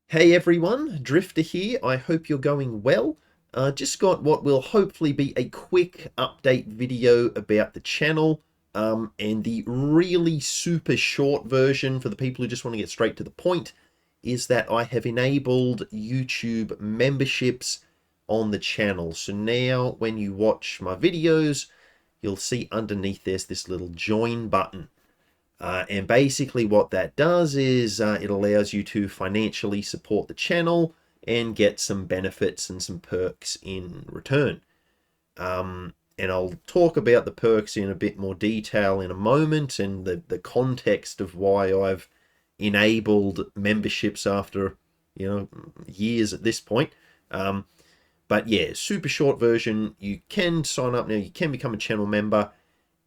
Hey everyone, Drifter here. I hope you're going well. Just got what will hopefully be a quick update video about the channel, and the really super short version for the people who just want to get straight to the point is that I have enabled YouTube memberships on the channel. So now when you watch my videos, you'll see underneath there's this little join button. And basically what that does is it allows you to financially support the channel and get some benefits and some perks in return. And I'll talk about the perks in a bit more detail in a moment, and the context of why I've enabled memberships after, years at this point. But yeah, super short version. You can sign up now. You can become a channel member,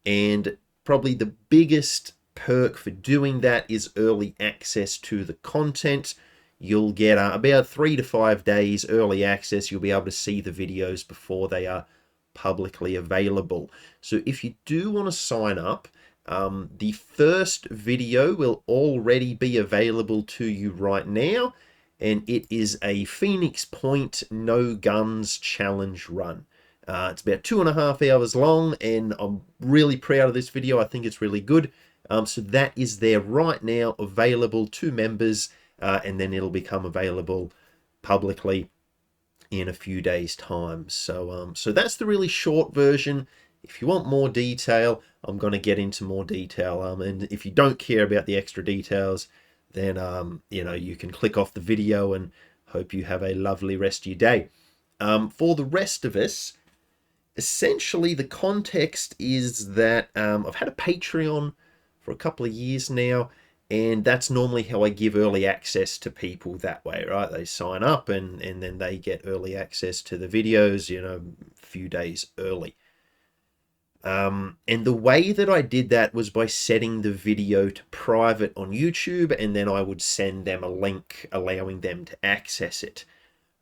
and probably the biggest perk for doing that is early access to the content. You'll get about 3 to 5 days early access. You'll be able to see the videos before they are publicly available. So if you do want to sign up, the first video will already be available to you right now, and it is a Phoenix Point no guns challenge run. It's about 2.5 hours long, and I'm really proud of this video. I think it's really good. So that is there right now, available to members, and then it'll become available publicly in a few days' time. So that's the really short version. If you want more detail, I'm going to get into more detail. And if you don't care about the extra details, then you can click off the video, and hope you have a lovely rest of your day. For the rest of us, essentially the context is that I've had a Patreon for a couple of years now, and that's normally how I give early access to people that way, right? They sign up, and then they get early access to the videos, a few days early. And the way that I did that was by setting the video to private on YouTube, and then I would send them a link allowing them to access it.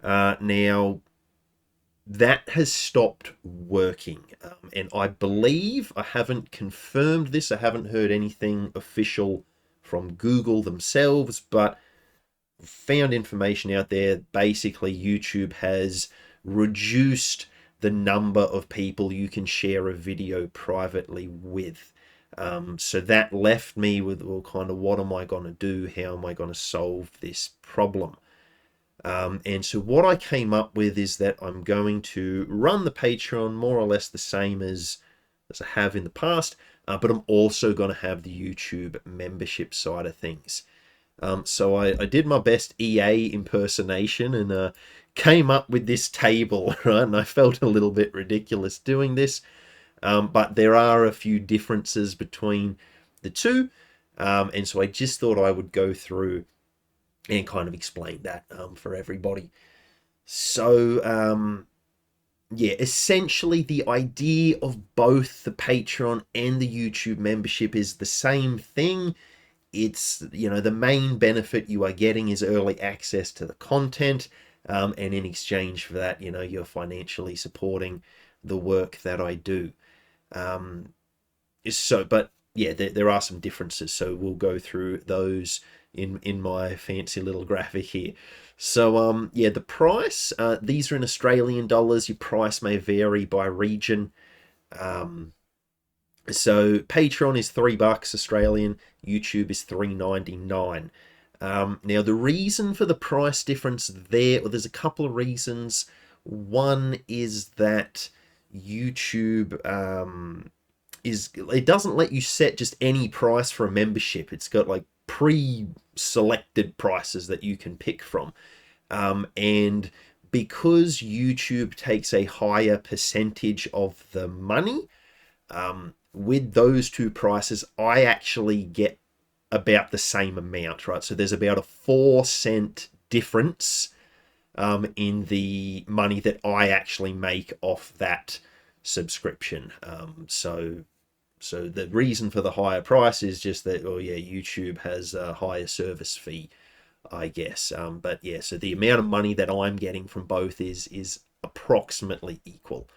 Now, that has stopped working, and I believe, I haven't confirmed this, I haven't heard anything official from Google themselves, but found information out there. Basically, YouTube has reduced the number of people you can share a video privately with. So that left me with, well, kind of, what am I going to do? How am I going to solve this problem? And so what I came up with is that I'm going to run the Patreon more or less the same as I have in the past, but I'm also going to have the YouTube membership side of things. So I did my best EA impersonation, and came up with this table, right? And I felt a little bit ridiculous doing this, but there are a few differences between the two, and so I just thought I would go through and kind of explain that for everybody. So yeah, essentially the idea of both the Patreon and the YouTube membership is the same thing. It's, the main benefit you are getting is early access to the content, and in exchange for that, you're financially supporting the work that I do. But yeah, there are some differences, so we'll go through those in my fancy little graphic here. So yeah, the price, these are in Australian dollars. Your price may vary by region. So Patreon is $3 Australian, YouTube is $3.99. Now the reason for the price difference there, well, there's a couple of reasons. One is that YouTube it doesn't let you set just any price for a membership. It's got like pre-selected prices that you can pick from. And because YouTube takes a higher percentage of the money, with those two prices, I actually get about the same amount, right? So there's about a 4-cent difference in the money that I actually make off that subscription. So the reason for the higher price is just that, oh yeah, YouTube has a higher service fee, I guess. But yeah, so the amount of money that I'm getting from both is approximately equal.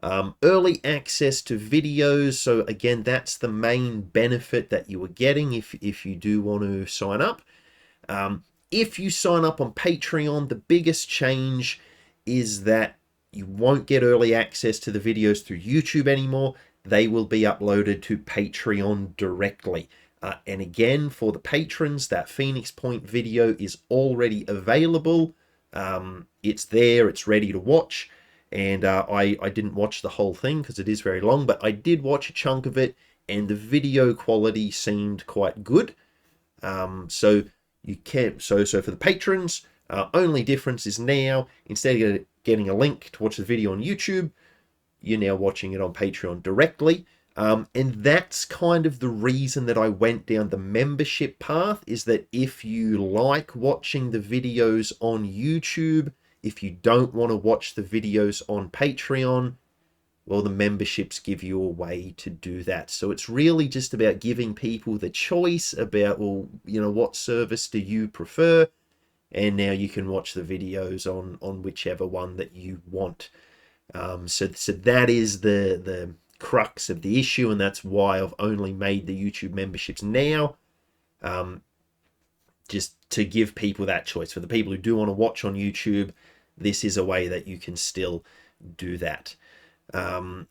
Early access to videos. So again, that's the main benefit that you are getting if you do want to sign up. If you sign up on Patreon, the biggest change is that you won't get early access to the videos through YouTube anymore. They will be uploaded to Patreon directly. And again, for the patrons, that Phoenix Point video is already available. It's there, it's ready to watch. And I didn't watch the whole thing because it is very long, but I did watch a chunk of it, and the video quality seemed quite good. So you can so for the patrons, only difference is now, instead of getting a link to watch the video on YouTube, you're now watching it on Patreon directly. And that's kind of the reason that I went down the membership path, is that if you like watching the videos on YouTube, if you don't want to watch the videos on Patreon, well, the memberships give you a way to do that. So it's really just about giving people the choice about, well, what service do you prefer? And now you can watch the videos on whichever one that you want. So that is the crux of the issue, and that's why I've only made the YouTube memberships now, just to give people that choice. For the people who do want to watch on YouTube, this is a way that you can still do that.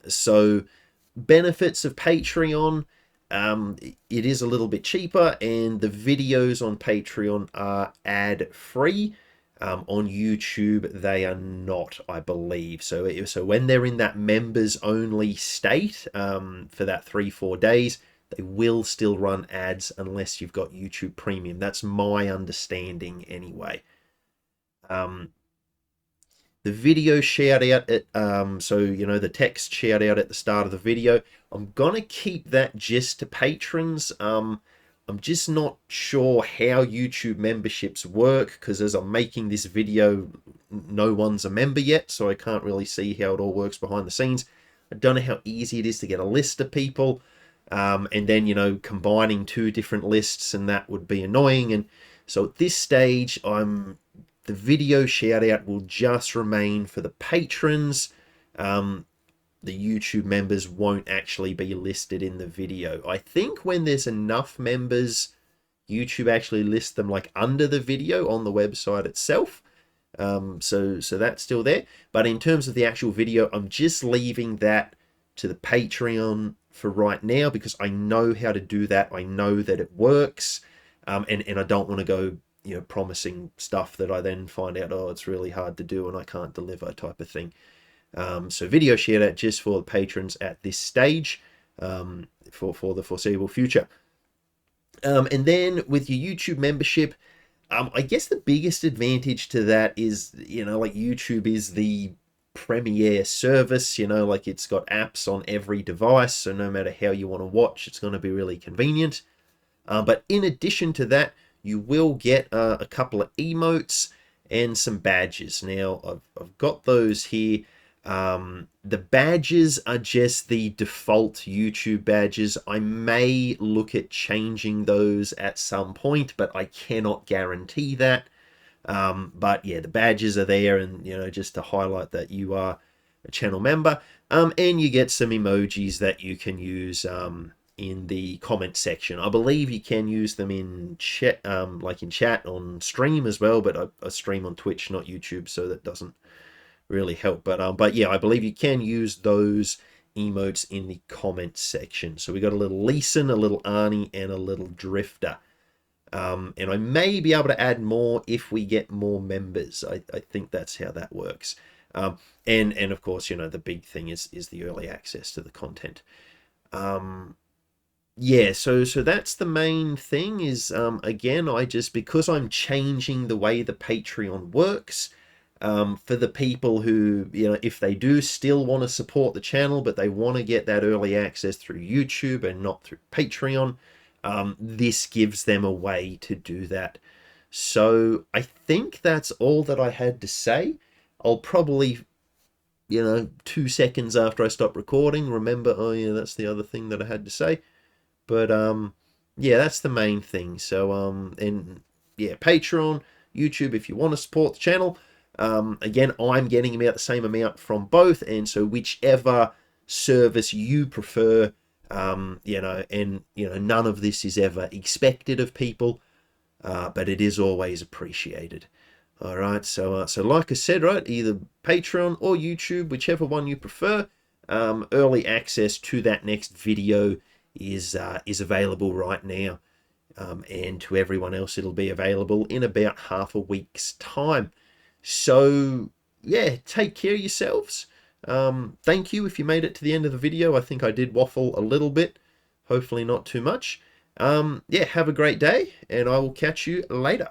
So benefits of Patreon, it is a little bit cheaper, and the videos on Patreon are ad-free. On YouTube, they are not, I believe. So when they're in that members-only state for that 3-4 days, they will still run ads unless you've got YouTube Premium. That's my understanding anyway. The video shout out at so the text shout out at the start of the video, I'm gonna keep that just to patrons. I'm just not sure how YouTube memberships work, because as I'm making this video, no one's a member yet, so I can't really see how it all works behind the scenes. I don't know how easy it is to get a list of people, and then combining 2 different lists, and that would be annoying. And so at this stage, the video shout out will just remain for the patrons. The YouTube members won't actually be listed in the video. I think when there's enough members, YouTube actually lists them like under the video on the website itself. So that's still there. But in terms of the actual video, I'm just leaving that to the Patreon for right now, because I know how to do that. I know that it works. And I don't want to go promising stuff that I then find out, oh, it's really hard to do and I can't deliver, type of thing. So video shout out just for the patrons at this stage, for the foreseeable future. And then with your YouTube membership, I guess the biggest advantage to that is, like YouTube is the premier service, like it's got apps on every device, so no matter how you want to watch, it's going to be really convenient. But in addition to that, you will get a couple of emotes and some badges. Now, I've got those here. The badges are just the default YouTube badges. I may look at changing those at some point, but I cannot guarantee that. But yeah, the badges are there, and just to highlight that you are a channel member. And you get some emojis that you can use in the comment section. I believe you can use them in chat, like in chat on stream as well, but I stream on Twitch, not YouTube, so that doesn't really help. But yeah, I believe you can use those emotes in the comment section. So we got a little Leeson, a little Arnie, and a little Drifter. And I may be able to add more if we get more members. I think that's how that works. And of course, the big thing is the early access to the content. Yeah, so that's the main thing. Is again, because I'm changing the way the Patreon works, for the people who, if they do still want to support the channel, but they want to get that early access through YouTube and not through Patreon, this gives them a way to do that. So I think that's all that I had to say. I'll probably, 2 seconds after I stop recording, remember, oh yeah, that's the other thing that I had to say. But yeah, that's the main thing. So and yeah, Patreon, YouTube, if you want to support the channel. Again, I'm getting about the same amount from both, and so whichever service you prefer, and none of this is ever expected of people. but it is always appreciated. All right, so like I said, right, either Patreon or YouTube, whichever one you prefer, early access to that next video is available right now, and to everyone else, it'll be available in about half a week's time. So yeah, take care of yourselves. Thank you if you made it to the end of the video. I think I did waffle a little bit, hopefully not too much. Yeah, have a great day, and I will catch you later.